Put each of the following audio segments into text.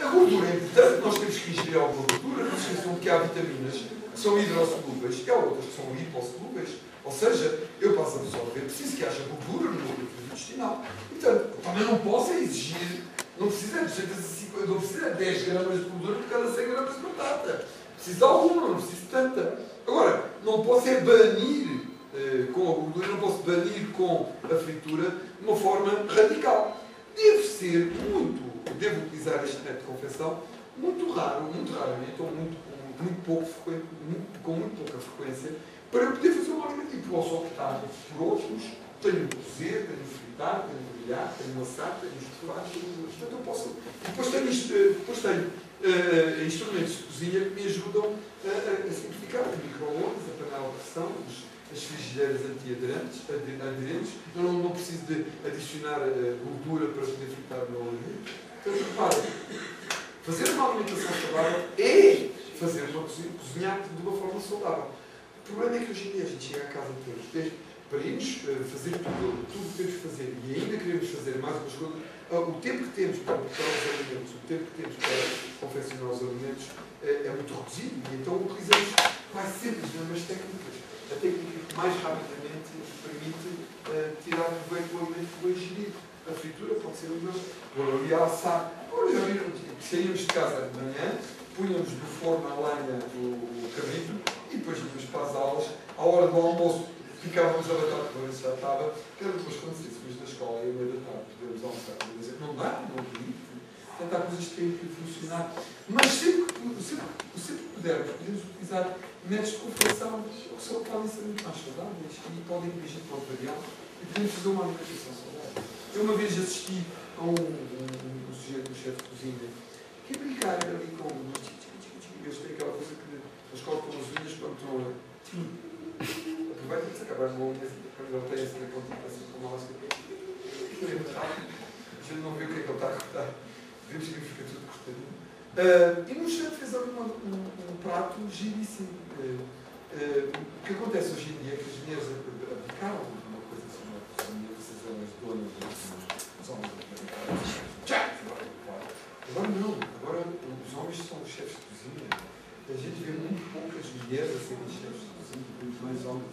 A gordura é importante, nós temos que ingerir alguma gordura, não se esqueçam que há vitaminas que são hidrossolúveis e há outras que são lipossolúveis. Ou seja, eu passo a absorver, preciso que haja gordura no meu líquido intestinal. Portanto, também não posso exigir, não precisa de 10 gramas de gordura por cada 100 gramas de batata. Preciso de alguma, não preciso de tanta. Agora, não posso é banir com a gordura, não posso banir com a fritura de uma forma radical. Devo utilizar este método de confecção muito raramente, ou com muito pouca frequência, para poder fazer uma alimentação. E posso optar por outros, tenho de cozer, tenho de fritar, tenho de grelhar, tenho de assar, tenho de estufar, portanto eu posso. Depois tenho instrumentos de cozinha que me ajudam a simplificar, o micro-ondas, a panela de pressão, as frigideiras antiaderentes. Eu não preciso de adicionar gordura para poder fritar o meu alimento. Portanto, reparem, fazer uma alimentação saudável é cozinhar de uma forma saudável. O problema é que hoje em dia a gente chega a casa para irmos fazer tudo o que temos que fazer e ainda queremos fazer mais umas coisas. O tempo que temos para preparar os alimentos, o tempo que temos para confeccionar os alimentos é muito reduzido e então utilizamos quase sempre as mesmas técnicas. A técnica que mais rapidamente permite tirar proveito do alimento que vou ingerir. A fritura pode ser uma. Ou ali a assar. Ora, já viram que saímos de casa de manhã, punhamos no forno a lenha o cabrito e depois íamos para as aulas. À hora do almoço ficávamos a batata para ver se já estava. Quero depois, quando saíssemos da escola e à meia da tarde, podemos almoçar. Dizer, não dá, não acredito. Portanto, há coisas que têm que funcionar. Mas sempre que pudermos, podemos utilizar métodos de confecção que podem ser muito mais saudáveis e podem dirigir para o variar e podemos fazer uma alimentação saudável. Eu uma vez assisti a um sujeito, um chefe de cozinha, que ia brincar ali com eles têm aquela coisa que eles cortam as unhas quando estão a. Aproveita que se acabar uma unha, quando ele tem essa pontinha assim com uma lasca. Aquilo é muito rápido. A gente não vê o que é que ele está a cortar. Vemos que fica tudo cortadinho. E no chefe fez ali um prato giríssimo. O que acontece hoje em dia é que as mulheres aplicaram uma coisa assim, vocês eram as donas dos homens agora não, agora os homens são os chefes de cozinha. A gente vê muito poucas mulheres a serem chefes de cozinha, muito mais homens.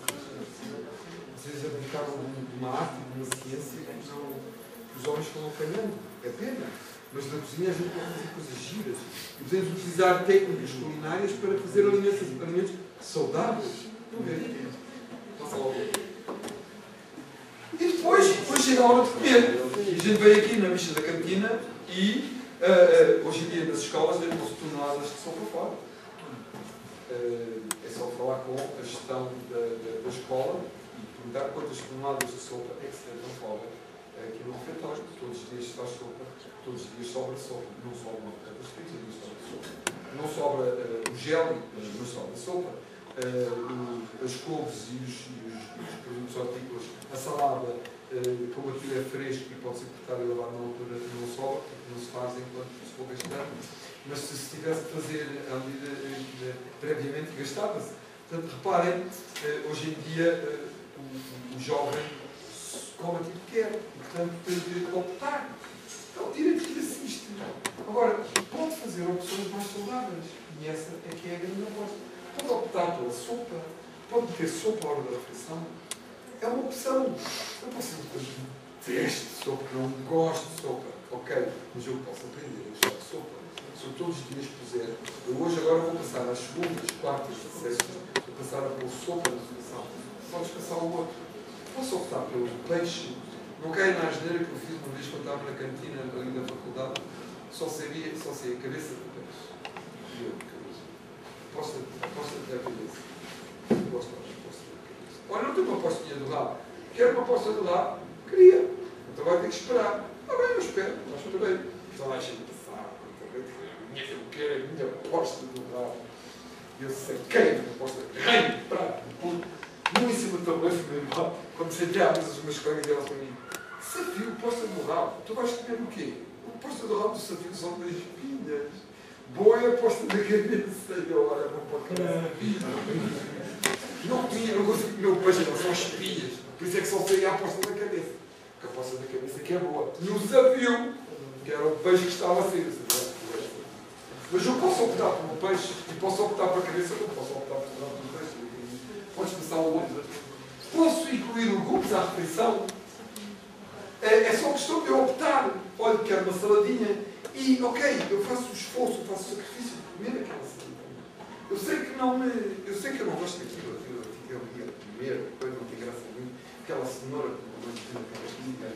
Vocês aplicaram uma arte, uma ciência que os homens foram apanhando. É pena. Mas na cozinha a gente pode fazer coisas giras. E podemos utilizar técnicas culinárias para fazer alimentos saudáveis. Vamos ver. Passa logo. E depois chega a hora de comer. A gente veio aqui na bicha da cantina e hoje em dia nas escolas dão-se toneladas de sopa fora. É só falar com a gestão da escola e perguntar quantas toneladas de sopa é que se deitam fora aqui no refeitório. Todos os dias se faz sopa, todos os dias sobra sopa. Não sobra batatas fritas, mas sobra sopa. Não sobra o gel, mas sobra sopa. As couves e os produtos hortícolas, a salada, como aquilo é fresco e pode ser cortado e lavado na altura, não sobra, porque não se faz enquanto se for gastando. Mas se tivesse que fazer à medida previamente, gastava-se. Portanto, reparem, hoje em dia o jovem come aquilo que quer, e portanto tem de optar. Então, o direito que assiste. Agora, pode fazer opções mais saudáveis, e essa é que é a grande aposta. Pode optar pela sopa, pode ter sopa à hora da refeição. É uma opção. Eu posso ser uma coisa que detesto de sopa, não gosto de sopa. Ok, mas eu posso aprender a gostar de sopa. Se eu todos os dias puser, eu hoje agora vou passar às segundas, quartas, sextas, vou passar a pôr sopa na refeição. Podes passar ao outro. Posso optar pelo peixe. Não caia na asneira que eu fiz uma vez quando estava na cantina ali da faculdade. Só sei a cabeça do peixe. Aposta da cabeça. Gosto da aposta da cabeça. Olha, não tenho uma apostinha do rabo. Quero uma aposta do rabo? Queria. Então vai ter que esperar. Ah bem, eu espero. Mas esperei. Então lá chega de saco. Eu quero a minha aposta do rabo. Eu saquei a aposta. Ganho, prato, pulo. Não em cima do tabuleiro, meu irmão. Quando sentei à mesa os meus colegas delas para mim. Desafio, aposta do rabo. Tu vais comer o quê? A aposta do rabo do desafio são 2 espinhas. Boa é a aposta da cabeça. E eu, olha, vou para a cabeça. Não comia, não consigo comer o peixe, não, são espinhas. Por isso é que só saía a aposta da cabeça. Porque a aposta da cabeça que é boa. No desafio, que era o peixe que estava a sair. Mas eu posso optar pelo peixe e posso optar para a cabeça, não posso optar pelo peixe. Podes passar ao outro. Posso incluir legumes à refeição. É só questão de eu optar. Olha, quero uma saladinha. E, ok, eu faço o esforço, eu faço o sacrifício de comer aquela saladinha. Eu sei que eu não gosto daquilo. Eu fico ali a comer, depois não tem graça nenhuma. Aquela cenoura com uma mantinha naquela comida.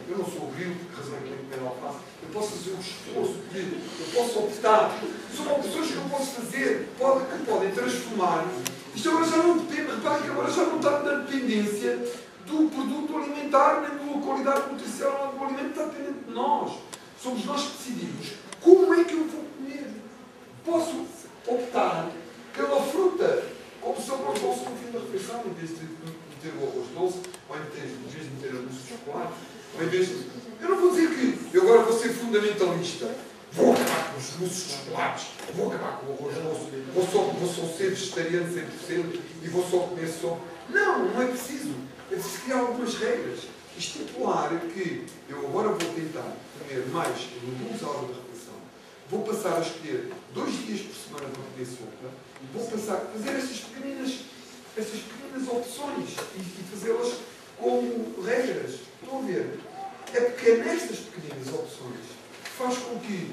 Eu não sou grilo, por razão que tenho que comer alface. Eu posso fazer o esforço de eu posso optar. São opções que eu posso fazer, que podem transformar. Isto agora já não depende, reparem que agora já não está na dependência do produto alimentar, nem da qualidade nutricional do alimento, está dependente de nós. Somos nós que decidimos como é que eu vou comer. Posso optar pela fruta, como se eu não fosse no fim da refeição, em vez de meter o arroz doce, ou em vez de meter a luz de chocolate. Eu não vou dizer que eu agora vou ser fundamentalista. Vou acabar com os doces de chocolates, vou acabar com o arroz doce, vou só ser vegetariano 100% e vou só comer só. Não é preciso. É preciso criar algumas regras. Estipular que eu agora vou tentar comer mais legumes à hora da refeição. Vou passar a escolher 2 dias por semana para comer sopa. Vou passar a fazer estas pequenas opções e fazê-las como regras. Estão a ver? É porque é nestas pequenas opções que faz com que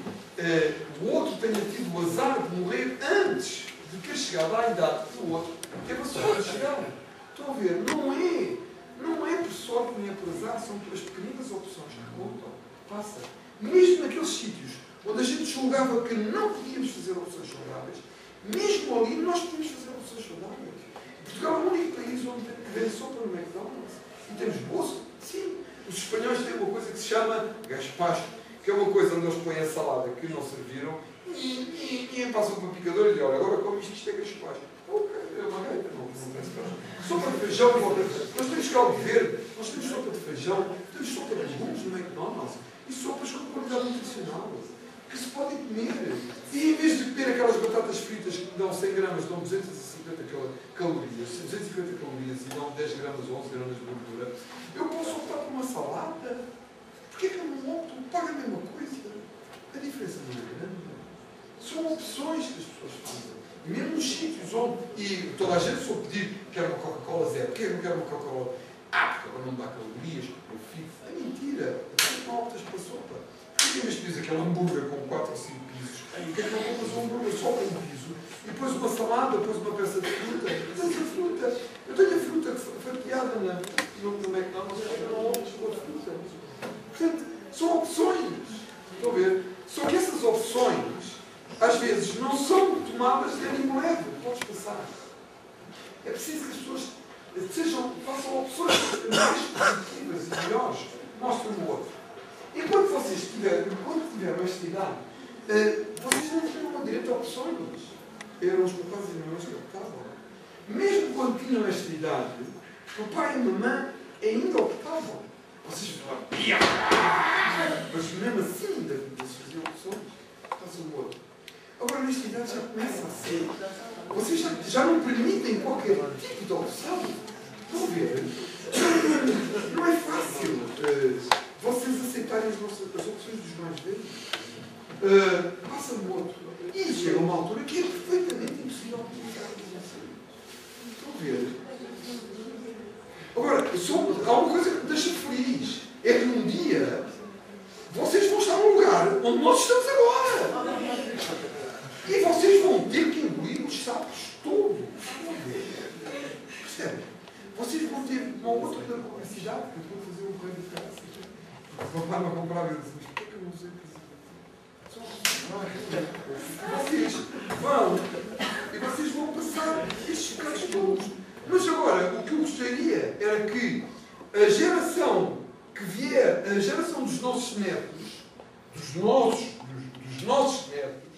o outro tenha tido o azar de morrer antes de ter chegado à idade do outro teve a sorte de chegar. Estão a ver? Não é por sorte nem é por azar, são pelas pequenas opções que contam. Passa. Mesmo naqueles sítios onde a gente julgava que não podíamos fazer opções saudáveis, mesmo ali nós podíamos fazer opções saudáveis. Portugal é o único país onde vende sopa no McDonald's. E temos bolso? Sim. Os espanhóis têm uma coisa que se chama gaspacho, que é uma coisa onde eles põem a salada que não serviram e passam para o picador e dizem, olha, agora como isto é gaspacho. É uma gaita, não penso para sopa de feijão, nós temos caldo verde, nós temos sopa de feijão, temos sopa de legumes no McDonald's e sopas com qualidade nutricional que se podem comer. E em vez de comer aquelas batatas fritas que dão 100 gramas, dão 250 calorias, 250 calorias e dão 10 gramas ou 11 gramas de gordura, eu posso optar por uma salada. Porquê que eu não opto? Pago a mesma coisa. A diferença não é grande. São opções que as pessoas fazem. Mesmo nos sítios onde, e toda a gente só pedir quer uma Coca-Cola zero. Porquê que não quero uma Coca-Cola? Porque ela não dá calorias, porque eu fico. É mentira. Porquê que não optas para sopa? Porquê que em vez de pedir aquele hambúrguer com 4 ou 5 pisos, porquê que não compras um hambúrguer só com um piso? E depois uma salada, depois uma peça de fruta. Tens a fruta. Eu tenho a fruta fatiada no McDonald's, eu não optas pela fruta. Portanto, são opções. Estão a ver? Só que essas opções às vezes não são tomadas de ânimo leve, podes passar. É preciso que as pessoas façam opções mais positivas e melhores. Mostrem o outro. Enquanto vocês tiveram esta idade, vocês não tinham direito a opções. Eram os papais e irmãos que optavam. Mesmo quando tinham esta idade, o pai e a mamãe ainda optavam. Vocês falavam, mas mesmo assim ainda se faziam opções. Façam o outro. Agora, nesta idade já começa a ser. Vocês já não permitem qualquer tipo de opção. Estão a ver? Não é fácil vocês aceitarem as opções dos mais velhos. Passa-me outro. E chega uma altura que é perfeitamente impossível comunicar com vocês. Estão a ver? Agora, há uma coisa que me deixa feliz. É que um dia vocês vão estar num lugar onde nós estamos agora. E vocês vão ter que engolir os sapos todos. Percebem? Vocês vão ter uma outra capacidade que eu vou fazer um rei de casa. O papai vai comprar e diz, mas porquê que eu não usei preservativo? Vocês vão passar estes casos todos. Mas agora, o que eu gostaria era que a geração que vier, a geração dos nossos netos, dos nossos netos,